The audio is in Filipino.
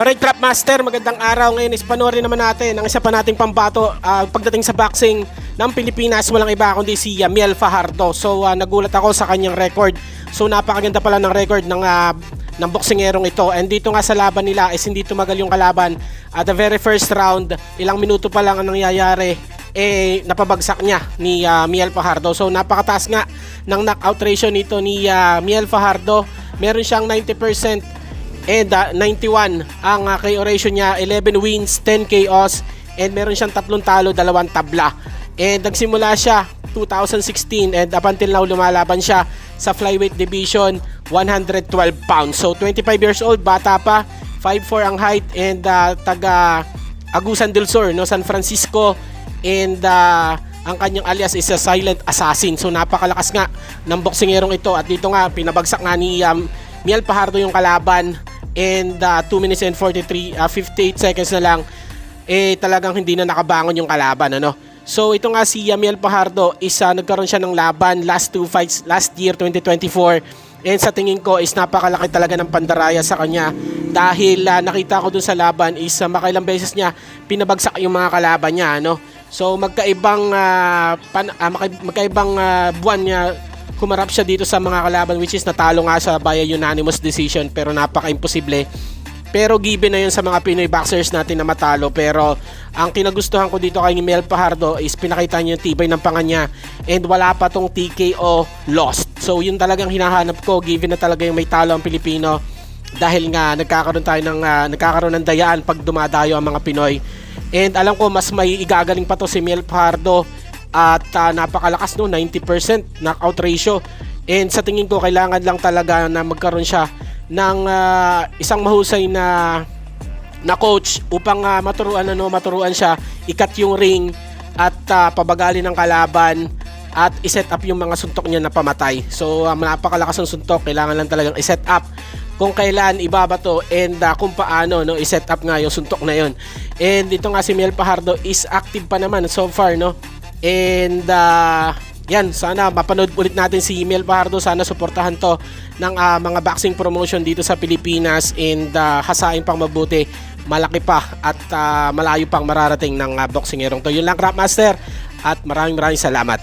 Alright, Crap Master, magandang araw. Ngayon is panoorin naman natin ang isa pa nating pambato pagdating sa boxing ng Pilipinas. Walang iba kundi si Miel Fajardo. So nagulat ako sa kanyang record. So napakaganda pala ng record ng boksingerong ito. And dito nga sa laban nila is hindi tumagal yung kalaban. At the very first round, ilang minuto pa lang ang nangyayari, napabagsak niya ni Miel Fajardo. So napakataas nga ng knockout ratio nito ni Miel Fajardo. Meron siyang 90% and 91 ang KO ratio niya, 11 wins, 10 KOs, and meron siyang 3 talo, 2 tabla. And nagsimula siya 2016 and up until now lumalaban siya sa flyweight division, 112 pounds. So 25 years old, bata pa, 5'4 ang height, and taga Agusan del Sur, no, San Francisco, and ang kanyang alias is a silent assassin. So napakalakas nga ng boksingerong ito, at dito nga pinabagsak nga ni Miel Fajardo yung kalaban, and 2 minutes and 58 seconds na lang talagang hindi na nakabangon yung kalaban, ano. So ito nga si Miel Fajardo is nagkaroon siya ng laban last 2 fights last year 2024, and sa tingin ko is napakalaki talaga ng pandaraya sa kanya, dahil nakita ko dun sa laban is makailang beses niya pinabagsak yung mga kalaban niya, ano. So magkaibang buwan niya kumarap siya dito sa mga kalaban, which is natalo nga sa via unanimous decision, pero napaka-imposible. Pero given na yun sa mga Pinoy boxers natin na matalo. Pero ang kinagustuhan ko dito kay Miel Fajardo is pinakita niya yung tibay ng panga niya, and wala pa tong TKO lost. So yun talagang hinahanap ko, given na talaga yung may talo ang Pilipino, dahil nga nagkakaroon ng dayaan pag dumadayo ang mga Pinoy. And alam ko mas may igagaling pa to si Miel Fajardo, at napakalakas, no, 90% knockout ratio. And sa tingin ko kailangan lang talaga na magkaroon siya ng isang mahusay na coach upang maturuan siya ikat yung ring at pabagalin ng kalaban at iset up yung mga suntok niya na pamatay. So napakalakas ng suntok, kailangan lang talagang iset up kung kailan ibabato, and kung paano, no, iset up nga yung suntok na yun. And ito nga si Miel Fajardo is active pa naman so far, no. And yan, sana mapanood ulit natin si Miel Fajardo. Sana suportahan to ng mga boxing promotion dito sa Pilipinas, and hasain pang mabuti, malaki pa at malayo pang mararating ng boksingerong to. Yun lang, Crap Master, at maraming salamat.